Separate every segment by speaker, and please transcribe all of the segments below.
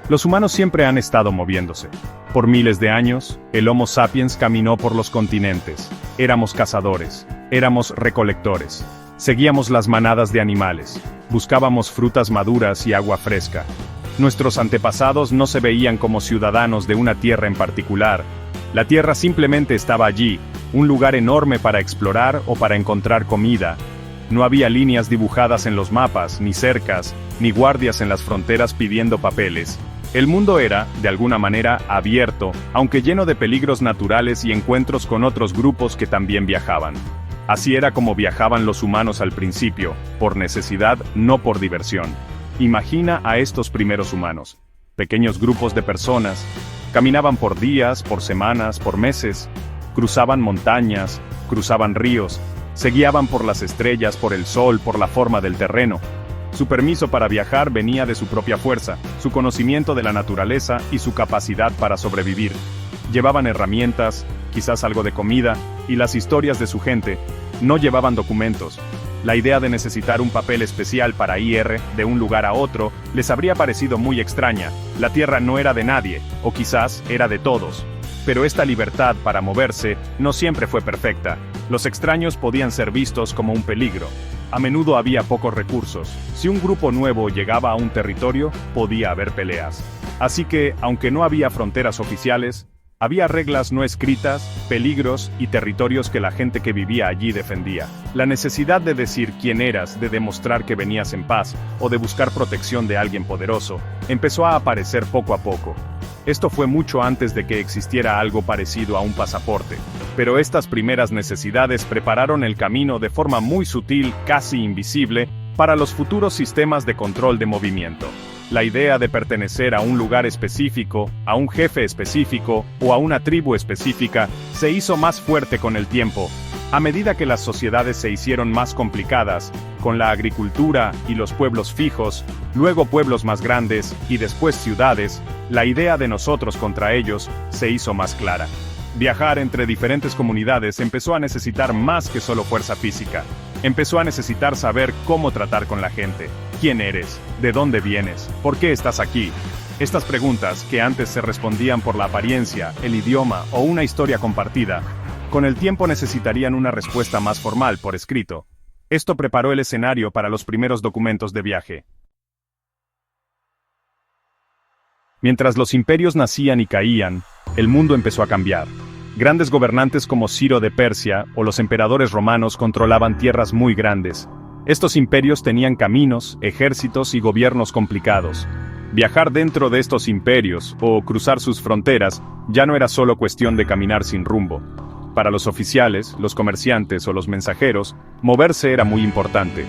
Speaker 1: Los humanos siempre han estado moviéndose. Por miles de años, el Homo sapiens caminó por los continentes. Éramos cazadores, éramos recolectores. Seguíamos las manadas de animales, buscábamos frutas maduras y agua fresca. Nuestros antepasados no se veían como ciudadanos de una tierra en particular. La tierra simplemente estaba allí, un lugar enorme para explorar o para encontrar comida. No había líneas dibujadas en los mapas, ni cercas, ni guardias en las fronteras pidiendo papeles. El mundo era, de alguna manera, abierto, aunque lleno de peligros naturales y encuentros con otros grupos que también viajaban. Así era como viajaban los humanos al principio, por necesidad, no por diversión. Imagina a estos primeros humanos. Pequeños grupos de personas. Caminaban por días, por semanas, por meses. Cruzaban montañas, cruzaban ríos. Se guiaban por las estrellas, por el sol, por la forma del terreno. Su permiso para viajar venía de su propia fuerza, su conocimiento de la naturaleza y su capacidad para sobrevivir. Llevaban herramientas, quizás algo de comida, y las historias de su gente. No llevaban documentos. La idea de necesitar un papel especial para ir de un lugar a otro les habría parecido muy extraña. La tierra no era de nadie, o quizás era de todos. Pero esta libertad para moverse no siempre fue perfecta. Los extraños podían ser vistos como un peligro. A menudo había pocos recursos. Si un grupo nuevo llegaba a un territorio, podía haber peleas. Así que, aunque no había fronteras oficiales, había reglas no escritas, peligros y territorios que la gente que vivía allí defendía. La necesidad de decir quién eras, de demostrar que venías en paz, o de buscar protección de alguien poderoso, empezó a aparecer poco a poco. Esto fue mucho antes de que existiera algo parecido a un pasaporte. Pero estas primeras necesidades prepararon el camino de forma muy sutil, casi invisible, para los futuros sistemas de control de movimiento. La idea de pertenecer a un lugar específico, a un jefe específico o a una tribu específica se hizo más fuerte con el tiempo. A medida que las sociedades se hicieron más complicadas, con la agricultura y los pueblos fijos, luego pueblos más grandes y después ciudades, la idea de nosotros contra ellos se hizo más clara. Viajar entre diferentes comunidades empezó a necesitar más que solo fuerza física. Empezó a necesitar saber cómo tratar con la gente. ¿Quién eres? ¿De dónde vienes? ¿Por qué estás aquí? Estas preguntas, que antes se respondían por la apariencia, el idioma o una historia compartida, con el tiempo necesitarían una respuesta más formal, por escrito. Esto preparó el escenario para los primeros documentos de viaje. Mientras los imperios nacían y caían, el mundo empezó a cambiar. Grandes gobernantes como Ciro de Persia o los emperadores romanos controlaban tierras muy grandes. Estos imperios tenían caminos, ejércitos y gobiernos complicados. Viajar dentro de estos imperios, o cruzar sus fronteras, ya no era solo cuestión de caminar sin rumbo. Para los oficiales, los comerciantes o los mensajeros, moverse era muy importante.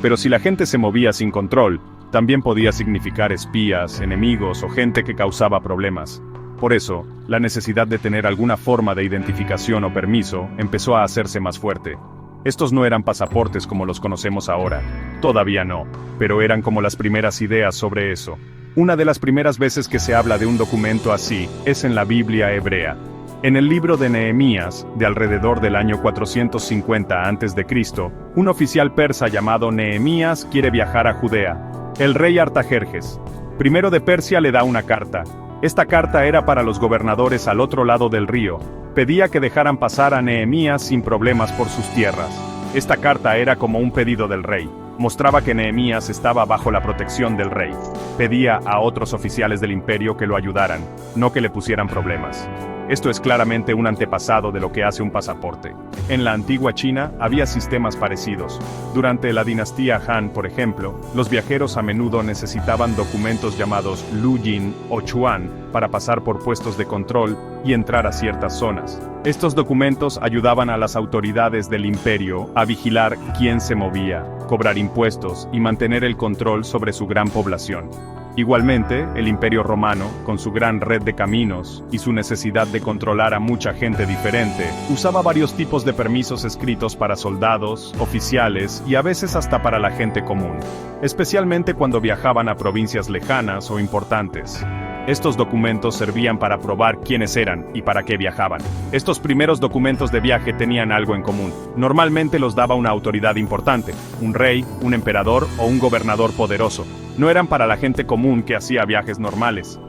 Speaker 1: Pero si la gente se movía sin control, también podía significar espías, enemigos o gente que causaba problemas. Por eso, la necesidad de tener alguna forma de identificación o permiso empezó a hacerse más fuerte. Estos no eran pasaportes como los conocemos ahora, todavía no, pero eran como las primeras ideas sobre eso. Una de las primeras veces que se habla de un documento así es en la Biblia hebrea. En el libro de Nehemías, de alrededor del año 450 a.C., un oficial persa llamado Nehemías quiere viajar a Judea. El rey Artajerjes, primero de Persia, le da una carta. Esta carta era para los gobernadores al otro lado del río. Pedía que dejaran pasar a Nehemías sin problemas por sus tierras. Esta carta era como un pedido del rey. Mostraba que Nehemías estaba bajo la protección del rey. Pedía a otros oficiales del imperio que lo ayudaran, no que le pusieran problemas. Esto es claramente un antepasado de lo que hace un pasaporte. En la antigua China había sistemas parecidos. Durante la dinastía Han, por ejemplo, los viajeros a menudo necesitaban documentos llamados Lu Jin o Chuan para pasar por puestos de control y entrar a ciertas zonas. Estos documentos ayudaban a las autoridades del imperio a vigilar quién se movía, cobrar impuestos y mantener el control sobre su gran población. Igualmente, el Imperio Romano, con su gran red de caminos y su necesidad de controlar a mucha gente diferente, usaba varios tipos de permisos escritos para soldados, oficiales y a veces hasta para la gente común, especialmente cuando viajaban a provincias lejanas o importantes. Estos documentos servían para probar quiénes eran y para qué viajaban. Estos primeros documentos de viaje tenían algo en común. Normalmente los daba una autoridad importante, un rey, un emperador o un gobernador poderoso. No eran para la gente común que hacía viajes normales.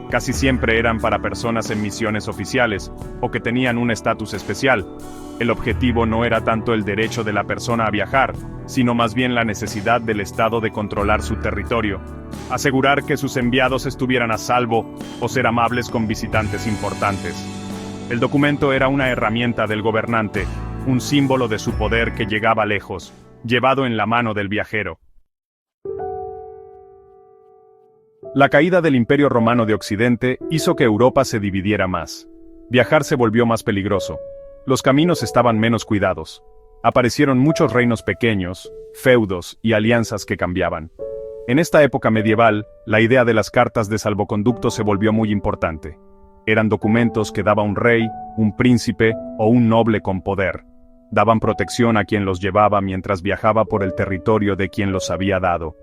Speaker 1: Casi siempre eran para personas en misiones oficiales o que tenían un estatus especial. El objetivo no era tanto el derecho de la persona a viajar, sino más bien la necesidad del Estado de controlar su territorio, asegurar que sus enviados estuvieran a salvo o ser amables con visitantes importantes. El documento era una herramienta del gobernante, un símbolo de su poder que llegaba lejos, llevado en la mano del viajero. La caída del Imperio Romano de Occidente hizo que Europa se dividiera más. Viajar se volvió más peligroso. Los caminos estaban menos cuidados. Aparecieron muchos reinos pequeños, feudos y alianzas que cambiaban. En esta época medieval, la idea de las cartas de salvoconducto se volvió muy importante. Eran documentos que daba un rey, un príncipe o un noble con poder. Daban protección a quien los llevaba mientras viajaba por el territorio de quien los había dado.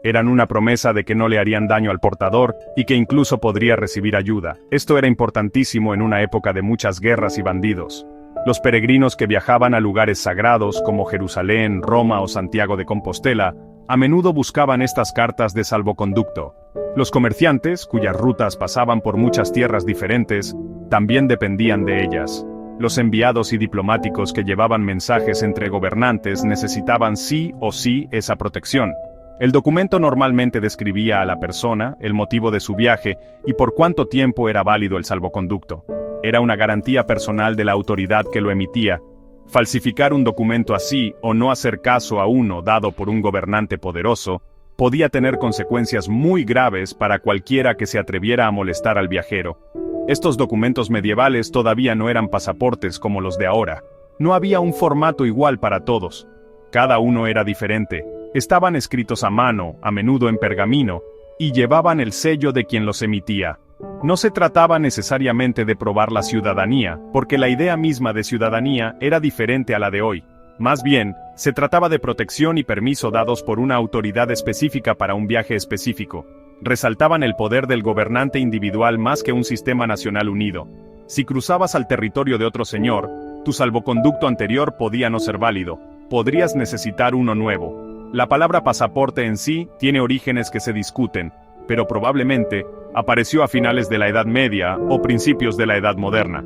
Speaker 1: Eran una promesa de que no le harían daño al portador y que incluso podría recibir ayuda. Esto era importantísimo en una época de muchas guerras y bandidos. Los peregrinos que viajaban a lugares sagrados como Jerusalén, Roma o Santiago de Compostela, a menudo buscaban estas cartas de salvoconducto. Los comerciantes, cuyas rutas pasaban por muchas tierras diferentes, también dependían de ellas. Los enviados y diplomáticos que llevaban mensajes entre gobernantes necesitaban sí o sí esa protección. El documento normalmente describía a la persona, el motivo de su viaje y por cuánto tiempo era válido el salvoconducto. Era una garantía personal de la autoridad que lo emitía. Falsificar un documento así o no hacer caso a uno dado por un gobernante poderoso podía tener consecuencias muy graves para cualquiera que se atreviera a molestar al viajero. Estos documentos medievales todavía no eran pasaportes como los de ahora. No había un formato igual para todos. Cada uno era diferente. Estaban escritos a mano, a menudo en pergamino, y llevaban el sello de quien los emitía. No se trataba necesariamente de probar la ciudadanía, porque la idea misma de ciudadanía era diferente a la de hoy. Más bien, se trataba de protección y permiso dados por una autoridad específica para un viaje específico. Resaltaban el poder del gobernante individual más que un sistema nacional unido. Si cruzabas al territorio de otro señor, tu salvoconducto anterior podía no ser válido. Podrías necesitar uno nuevo. La palabra pasaporte en sí tiene orígenes que se discuten, pero probablemente apareció a finales de la Edad Media o principios de la Edad Moderna.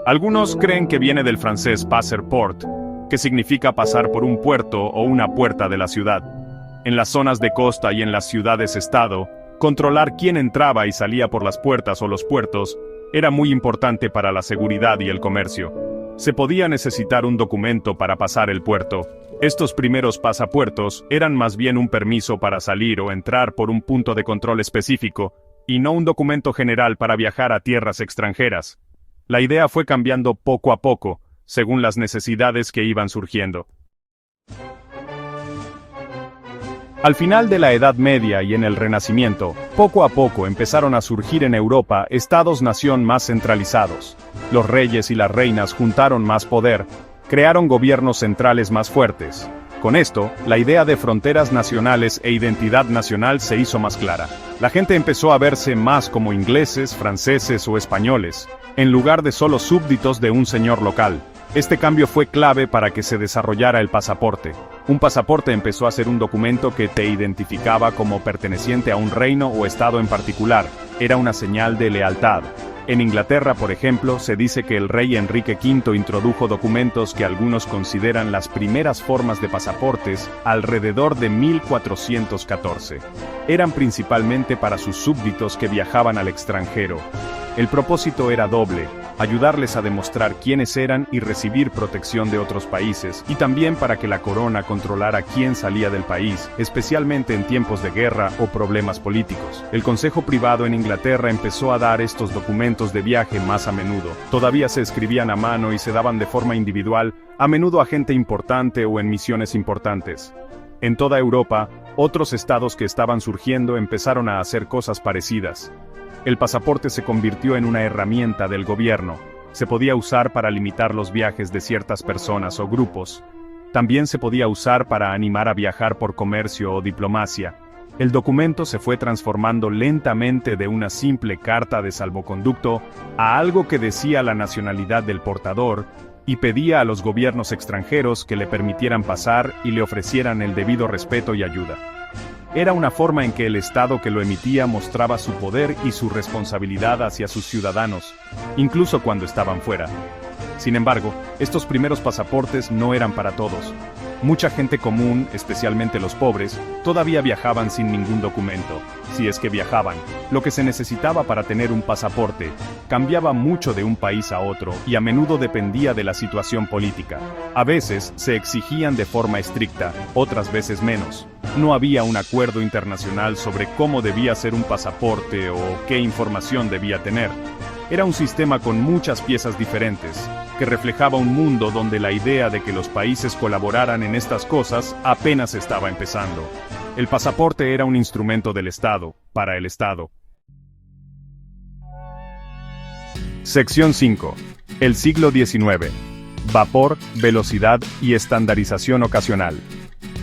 Speaker 1: Algunos creen que viene del francés passer-port, que significa pasar por un puerto o una puerta de la ciudad. En las zonas de costa y en las ciudades-estado, controlar quién entraba y salía por las puertas o los puertos era muy importante para la seguridad y el comercio. Se podía necesitar un documento para pasar el puerto. Estos primeros pasapuertos eran más bien un permiso para salir o entrar por un punto de control específico, y no un documento general para viajar a tierras extranjeras. La idea fue cambiando poco a poco, según las necesidades que iban surgiendo. Al final de la Edad Media y en el Renacimiento, poco a poco empezaron a surgir en Europa estados-nación más centralizados. Los reyes y las reinas juntaron más poder, crearon gobiernos centrales más fuertes. Con esto, la idea de fronteras nacionales e identidad nacional se hizo más clara. La gente empezó a verse más como ingleses, franceses o españoles, en lugar de solo súbditos de un señor local. Este cambio fue clave para que se desarrollara el pasaporte. Un pasaporte empezó a ser un documento que te identificaba como perteneciente a un reino o estado en particular. Era una señal de lealtad. En Inglaterra, por ejemplo, se dice que el rey Enrique V introdujo documentos que algunos consideran las primeras formas de pasaportes alrededor de 1414. Eran principalmente para sus súbditos que viajaban al extranjero. El propósito era doble: ayudarles a demostrar quiénes eran y recibir protección de otros países, y también para que la corona controlara quién salía del país, especialmente en tiempos de guerra o problemas políticos. El Consejo Privado en Inglaterra empezó a dar estos documentos de viaje más a menudo. Todavía se escribían a mano y se daban de forma individual, a menudo a gente importante o en misiones importantes. En toda Europa, otros estados que estaban surgiendo empezaron a hacer cosas parecidas. El pasaporte se convirtió en una herramienta del gobierno. Se podía usar para limitar los viajes de ciertas personas o grupos. También se podía usar para animar a viajar por comercio o diplomacia. El documento se fue transformando lentamente de una simple carta de salvoconducto a algo que decía la nacionalidad del portador y pedía a los gobiernos extranjeros que le permitieran pasar y le ofrecieran el debido respeto y ayuda. Era una forma en que el Estado que lo emitía mostraba su poder y su responsabilidad hacia sus ciudadanos, incluso cuando estaban fuera. Sin embargo, estos primeros pasaportes no eran para todos. Mucha gente común, especialmente los pobres, todavía viajaban sin ningún documento. Si es que viajaban, lo que se necesitaba para tener un pasaporte cambiaba mucho de un país a otro y a menudo dependía de la situación política. A veces se exigían de forma estricta, otras veces menos. No había un acuerdo internacional sobre cómo debía ser un pasaporte o qué información debía tener. Era un sistema con muchas piezas diferentes, que reflejaba un mundo donde la idea de que los países colaboraran en estas cosas apenas estaba empezando. El pasaporte era un instrumento del Estado, para el Estado. Sección 5. El siglo XIX. Vapor, velocidad y estandarización ocasional.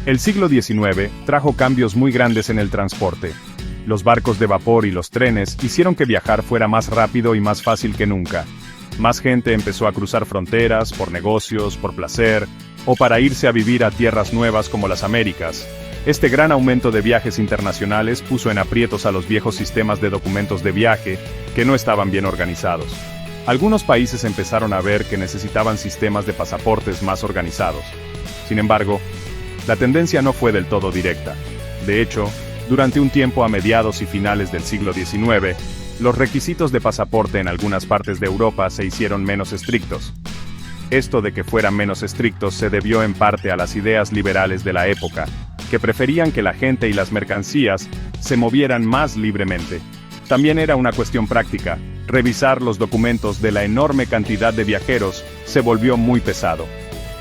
Speaker 1: El siglo XIX trajo cambios muy grandes en el transporte. Los barcos de vapor y los trenes hicieron que viajar fuera más rápido y más fácil que nunca. Más gente empezó a cruzar fronteras, por negocios, por placer, o para irse a vivir a tierras nuevas como las Américas. Este gran aumento de viajes internacionales puso en aprietos a los viejos sistemas de documentos de viaje, que no estaban bien organizados. Algunos países empezaron a ver que necesitaban sistemas de pasaportes más organizados. Sin embargo, la tendencia no fue del todo directa. De hecho, durante un tiempo a mediados y finales del siglo XIX, los requisitos de pasaporte en algunas partes de Europa se hicieron menos estrictos. Esto de que fueran menos estrictos se debió en parte a las ideas liberales de la época, que preferían que la gente y las mercancías se movieran más libremente. También era una cuestión práctica. Revisar los documentos de la enorme cantidad de viajeros se volvió muy pesado.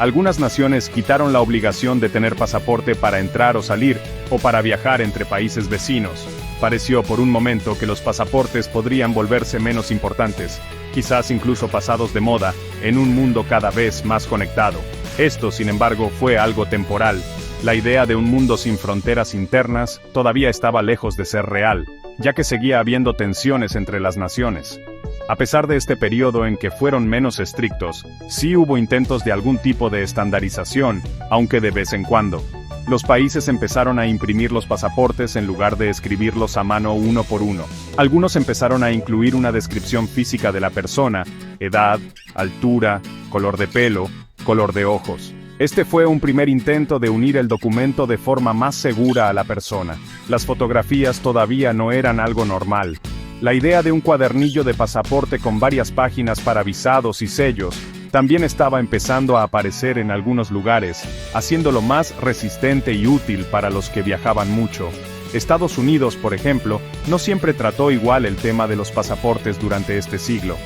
Speaker 1: Algunas naciones quitaron la obligación de tener pasaporte para entrar o salir, o para viajar entre países vecinos. Pareció por un momento que los pasaportes podrían volverse menos importantes, quizás incluso pasados de moda, en un mundo cada vez más conectado. Esto, sin embargo, fue algo temporal. La idea de un mundo sin fronteras internas todavía estaba lejos de ser real, ya que seguía habiendo tensiones entre las naciones. A pesar de este periodo en que fueron menos estrictos, sí hubo intentos de algún tipo de estandarización, aunque de vez en cuando. Los países empezaron a imprimir los pasaportes en lugar de escribirlos a mano uno por uno. Algunos empezaron a incluir una descripción física de la persona, edad, altura, color de pelo, color de ojos. Este fue un primer intento de unir el documento de forma más segura a la persona. Las fotografías todavía no eran algo normal. La idea de un cuadernillo de pasaporte con varias páginas para visados y sellos también estaba empezando a aparecer en algunos lugares, haciéndolo más resistente y útil para los que viajaban mucho. Estados Unidos, por ejemplo, no siempre trató igual el tema de los pasaportes durante este siglo.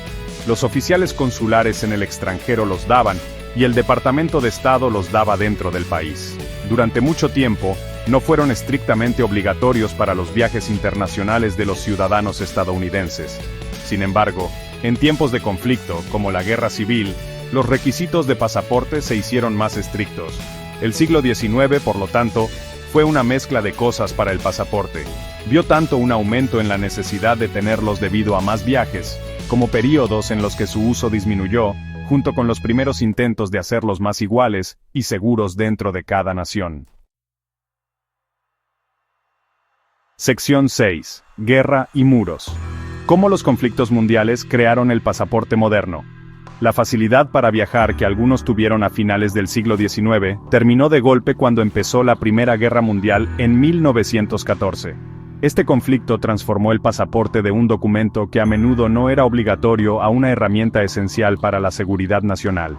Speaker 1: Los oficiales consulares en el extranjero los daban, y el Departamento de Estado los daba dentro del país. Durante mucho tiempo, no fueron estrictamente obligatorios para los viajes internacionales de los ciudadanos estadounidenses. Sin embargo, en tiempos de conflicto, como la Guerra Civil, los requisitos de pasaporte se hicieron más estrictos. El siglo XIX, por lo tanto, fue una mezcla de cosas para el pasaporte. Vio tanto un aumento en la necesidad de tenerlos debido a más viajes, como períodos en los que su uso disminuyó, junto con los primeros intentos de hacerlos más iguales y seguros dentro de cada nación. Sección 6. Guerra y muros. ¿Cómo los conflictos mundiales crearon el pasaporte moderno? La facilidad para viajar que algunos tuvieron a finales del siglo XIX terminó de golpe cuando empezó la Primera Guerra Mundial en 1914. Este conflicto transformó el pasaporte de un documento que a menudo no era obligatorio a una herramienta esencial para la seguridad nacional.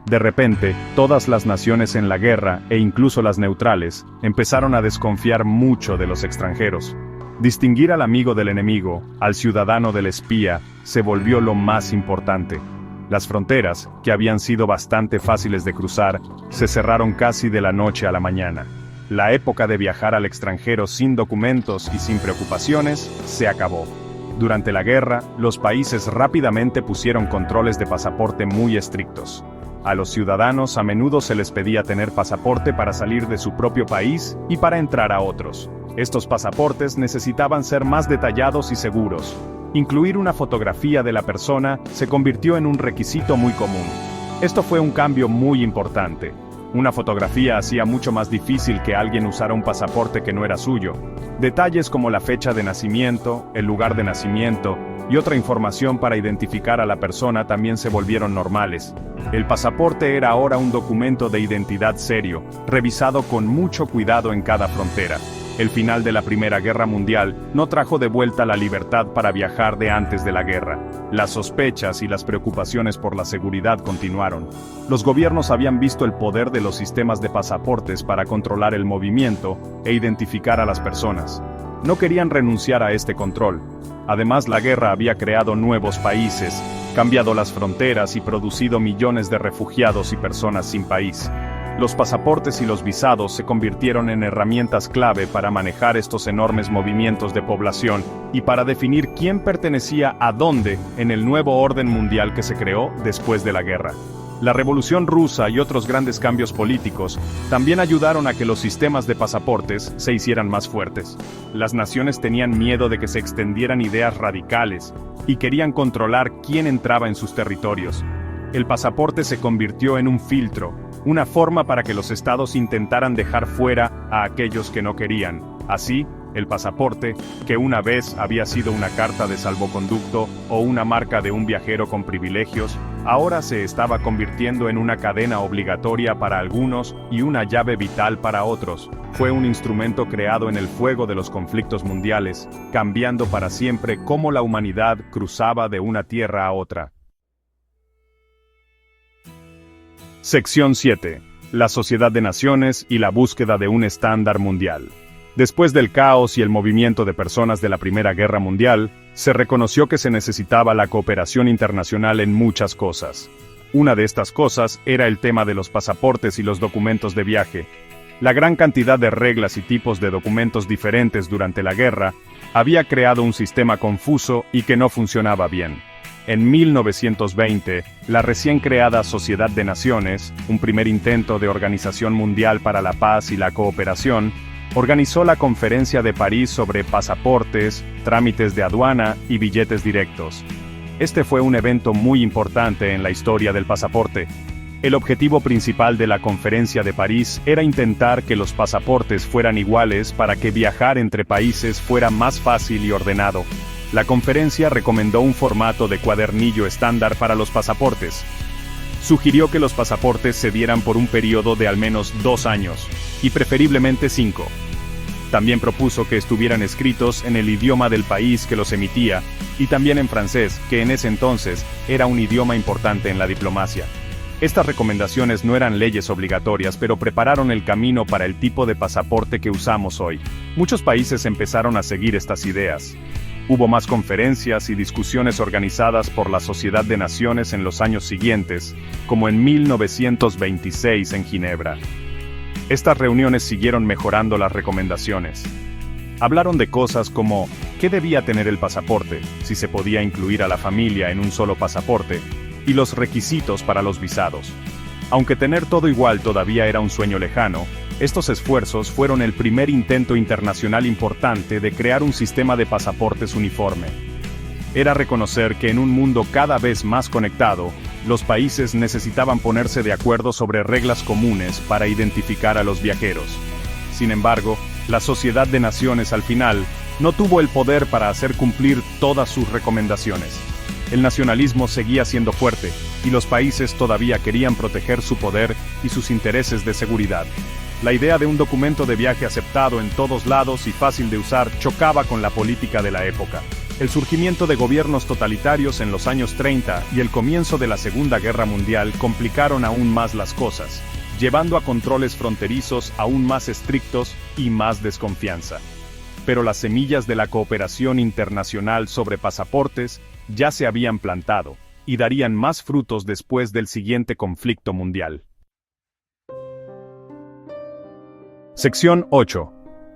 Speaker 1: De repente, todas las naciones en la guerra, e incluso las neutrales, empezaron a desconfiar mucho de los extranjeros. Distinguir al amigo del enemigo, al ciudadano del espía, se volvió lo más importante. Las fronteras, que habían sido bastante fáciles de cruzar, se cerraron casi de la noche a la mañana. La época de viajar al extranjero sin documentos y sin preocupaciones se acabó. Durante la guerra, los países rápidamente pusieron controles de pasaporte muy estrictos. A los ciudadanos a menudo se les pedía tener pasaporte para salir de su propio país y para entrar a otros. Estos pasaportes necesitaban ser más detallados y seguros. Incluir una fotografía de la persona se convirtió en un requisito muy común. Esto fue un cambio muy importante. Una fotografía hacía mucho más difícil que alguien usara un pasaporte que no era suyo. Detalles como la fecha de nacimiento, el lugar de nacimiento y otra información para identificar a la persona también se volvieron normales. El pasaporte era ahora un documento de identidad serio, revisado con mucho cuidado en cada frontera. El final de la Primera Guerra Mundial no trajo de vuelta la libertad para viajar de antes de la guerra. Las sospechas y las preocupaciones por la seguridad continuaron. Los gobiernos habían visto el poder de los sistemas de pasaportes para controlar el movimiento e identificar a las personas. No querían renunciar a este control. Además, la guerra había creado nuevos países, cambiado las fronteras y producido millones de refugiados y personas sin país. Los pasaportes y los visados se convirtieron en herramientas clave para manejar estos enormes movimientos de población y para definir quién pertenecía a dónde en el nuevo orden mundial que se creó después de la guerra. La Revolución Rusa y otros grandes cambios políticos también ayudaron a que los sistemas de pasaportes se hicieran más fuertes. Las naciones tenían miedo de que se extendieran ideas radicales y querían controlar quién entraba en sus territorios. El pasaporte se convirtió en un filtro, una forma para que los estados intentaran dejar fuera a aquellos que no querían. Así, el pasaporte, que una vez había sido una carta de salvoconducto o una marca de un viajero con privilegios, ahora se estaba convirtiendo en una cadena obligatoria para algunos y una llave vital para otros. Fue un instrumento creado en el fuego de los conflictos mundiales, cambiando para siempre cómo la humanidad cruzaba de una tierra a otra. Sección 7. La Sociedad de Naciones y la búsqueda de un estándar mundial. Después del caos y el movimiento de personas de la Primera Guerra Mundial, se reconoció que se necesitaba la cooperación internacional en muchas cosas. Una de estas cosas era el tema de los pasaportes y los documentos de viaje. La gran cantidad de reglas y tipos de documentos diferentes durante la guerra había creado un sistema confuso y que no funcionaba bien. En 1920, la recién creada Sociedad de Naciones, un primer intento de organización mundial para la paz y la cooperación, organizó la Conferencia de París sobre pasaportes, trámites de aduana y billetes directos. Este fue un evento muy importante en la historia del pasaporte. El objetivo principal de la Conferencia de París era intentar que los pasaportes fueran iguales para que viajar entre países fuera más fácil y ordenado. La conferencia recomendó un formato de cuadernillo estándar para los pasaportes. Sugirió que los pasaportes se dieran por un periodo de al menos 2 años, y preferiblemente 5. También propuso que estuvieran escritos en el idioma del país que los emitía, y también en francés, que en ese entonces era un idioma importante en la diplomacia. Estas recomendaciones no eran leyes obligatorias, pero prepararon el camino para el tipo de pasaporte que usamos hoy. Muchos países empezaron a seguir estas ideas. Hubo más conferencias y discusiones organizadas por la Sociedad de Naciones en los años siguientes, como en 1926 en Ginebra. Estas reuniones siguieron mejorando las recomendaciones. Hablaron de cosas como qué debía tener el pasaporte, si se podía incluir a la familia en un solo pasaporte, y los requisitos para los visados. Aunque tener todo igual todavía era un sueño lejano, estos esfuerzos fueron el primer intento internacional importante de crear un sistema de pasaportes uniforme. Era reconocer que en un mundo cada vez más conectado, los países necesitaban ponerse de acuerdo sobre reglas comunes para identificar a los viajeros. Sin embargo, la Sociedad de Naciones al final no tuvo el poder para hacer cumplir todas sus recomendaciones. El nacionalismo seguía siendo fuerte, y los países todavía querían proteger su poder y sus intereses de seguridad. La idea de un documento de viaje aceptado en todos lados y fácil de usar chocaba con la política de la época. El surgimiento de gobiernos totalitarios en los años 30 y el comienzo de la Segunda Guerra Mundial complicaron aún más las cosas, llevando a controles fronterizos aún más estrictos y más desconfianza. Pero las semillas de la cooperación internacional sobre pasaportes ya se habían plantado, y darían más frutos después del siguiente conflicto mundial. Sección 8.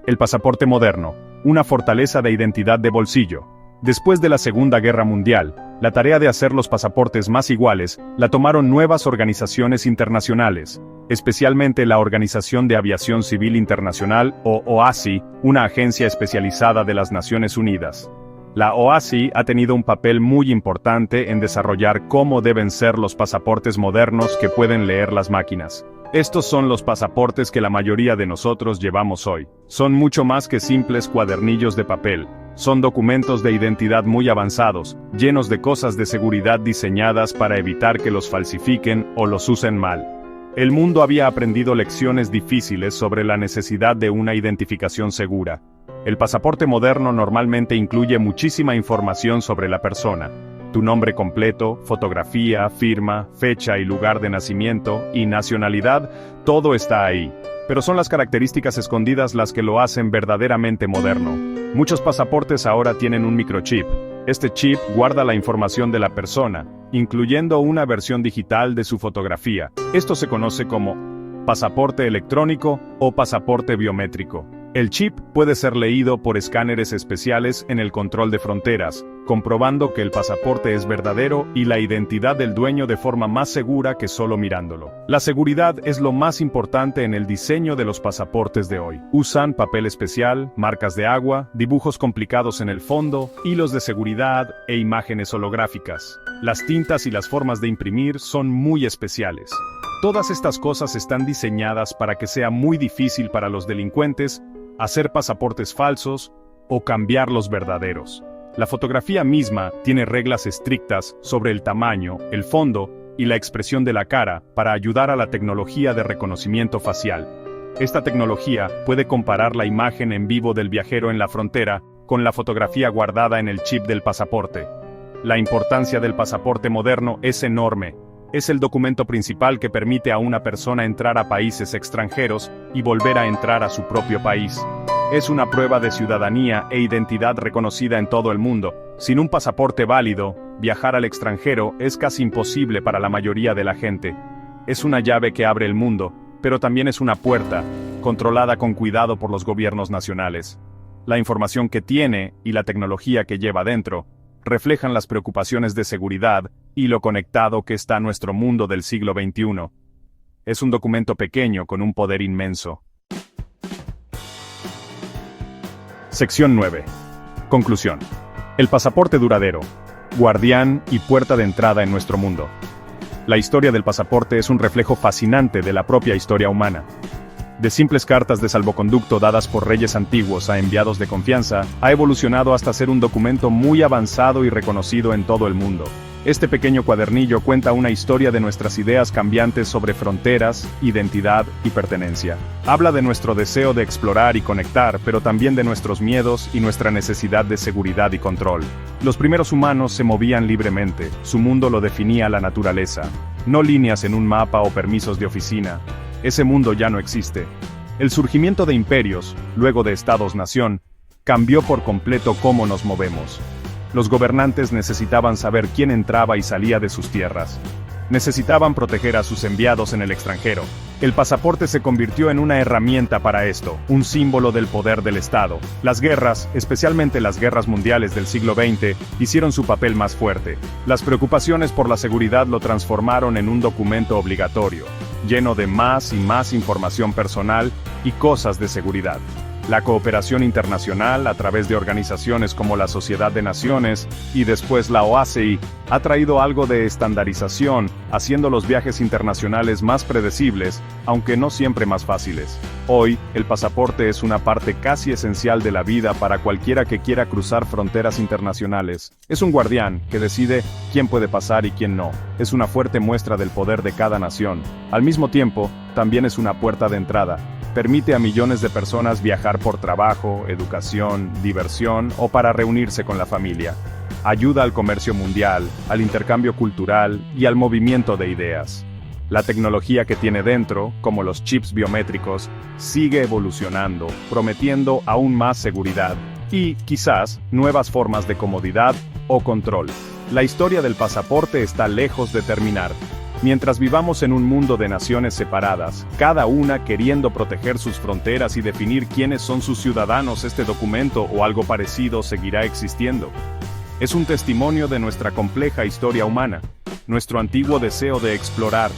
Speaker 1: El pasaporte moderno, una fortaleza de identidad de bolsillo. Después de la Segunda Guerra Mundial, la tarea de hacer los pasaportes más iguales la tomaron nuevas organizaciones internacionales, especialmente la Organización de Aviación Civil Internacional o OACI, una agencia especializada de las Naciones Unidas. La OACI ha tenido un papel muy importante en desarrollar cómo deben ser los pasaportes modernos que pueden leer las máquinas. Estos son los pasaportes que la mayoría de nosotros llevamos hoy. Son mucho más que simples cuadernillos de papel. Son documentos de identidad muy avanzados, llenos de cosas de seguridad diseñadas para evitar que los falsifiquen o los usen mal. El mundo había aprendido lecciones difíciles sobre la necesidad de una identificación segura. El pasaporte moderno normalmente incluye muchísima información sobre la persona. Tu nombre completo, fotografía, firma, fecha y lugar de nacimiento, y nacionalidad, todo está ahí. Pero son las características escondidas las que lo hacen verdaderamente moderno. Muchos pasaportes ahora tienen un microchip. Este chip guarda la información de la persona, incluyendo una versión digital de su fotografía. Esto se conoce como pasaporte electrónico o pasaporte biométrico. El chip puede ser leído por escáneres especiales en el control de fronteras, comprobando que el pasaporte es verdadero y la identidad del dueño de forma más segura que solo mirándolo. La seguridad es lo más importante en el diseño de los pasaportes de hoy. Usan papel especial, marcas de agua, dibujos complicados en el fondo, hilos de seguridad e imágenes holográficas. Las tintas y las formas de imprimir son muy especiales. Todas estas cosas están diseñadas para que sea muy difícil para los delincuentes hacer pasaportes falsos o cambiar los verdaderos. La fotografía misma tiene reglas estrictas sobre el tamaño, el fondo y la expresión de la cara para ayudar a la tecnología de reconocimiento facial. Esta tecnología puede comparar la imagen en vivo del viajero en la frontera con la fotografía guardada en el chip del pasaporte. La importancia del pasaporte moderno es enorme. Es el documento principal que permite a una persona entrar a países extranjeros y volver a entrar a su propio país. Es una prueba de ciudadanía e identidad reconocida en todo el mundo. Sin un pasaporte válido, viajar al extranjero es casi imposible para la mayoría de la gente. Es una llave que abre el mundo, pero también es una puerta, controlada con cuidado por los gobiernos nacionales. La información que tiene y la tecnología que lleva dentro reflejan las preocupaciones de seguridad y lo conectado que está nuestro mundo del siglo XXI. Es un documento pequeño con un poder inmenso. Sección 9. Conclusión. El pasaporte duradero, guardián y puerta de entrada en nuestro mundo. La historia del pasaporte es un reflejo fascinante de la propia historia humana. De simples cartas de salvoconducto dadas por reyes antiguos a enviados de confianza, ha evolucionado hasta ser un documento muy avanzado y reconocido en todo el mundo. Este pequeño cuadernillo cuenta una historia de nuestras ideas cambiantes sobre fronteras, identidad y pertenencia. Habla de nuestro deseo de explorar y conectar, pero también de nuestros miedos y nuestra necesidad de seguridad y control. Los primeros humanos se movían libremente, su mundo lo definía la naturaleza, no líneas en un mapa o permisos de oficina. Ese mundo ya no existe. El surgimiento de imperios, luego de estados-nación, cambió por completo cómo nos movemos. Los gobernantes necesitaban saber quién entraba y salía de sus tierras. Necesitaban proteger a sus enviados en el extranjero. El pasaporte se convirtió en una herramienta para esto, un símbolo del poder del Estado. Las guerras, especialmente las guerras mundiales del siglo XX, hicieron su papel más fuerte. Las preocupaciones por la seguridad lo transformaron en un documento obligatorio, lleno de más y más información personal y cosas de seguridad. La cooperación internacional a través de organizaciones como la Sociedad de Naciones y después la OACI ha traído algo de estandarización, haciendo los viajes internacionales más predecibles, aunque no siempre más fáciles. Hoy, el pasaporte es una parte casi esencial de la vida para cualquiera que quiera cruzar fronteras internacionales. Es un guardián que decide quién puede pasar y quién no. Es una fuerte muestra del poder de cada nación. Al mismo tiempo, también es una puerta de entrada. Permite a millones de personas viajar por trabajo, educación, diversión o para reunirse con la familia. Ayuda al comercio mundial, al intercambio cultural y al movimiento de ideas. La tecnología que tiene dentro, como los chips biométricos, sigue evolucionando, prometiendo aún más seguridad y, quizás, nuevas formas de comodidad o control. La historia del pasaporte está lejos de terminar. Mientras vivamos en un mundo de naciones separadas, cada una queriendo proteger sus fronteras y definir quiénes son sus ciudadanos, este documento o algo parecido seguirá existiendo. Es un testimonio de nuestra compleja historia humana, nuestro antiguo deseo de explorar,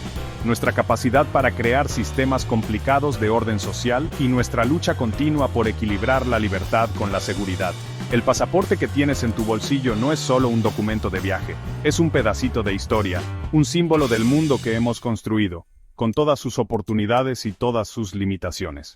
Speaker 1: nuestra capacidad para crear sistemas complicados de orden social y nuestra lucha continua por equilibrar la libertad con la seguridad. El pasaporte que tienes en tu bolsillo no es solo un documento de viaje, es un pedacito de historia, un símbolo del mundo que hemos construido, con todas sus oportunidades y todas sus limitaciones.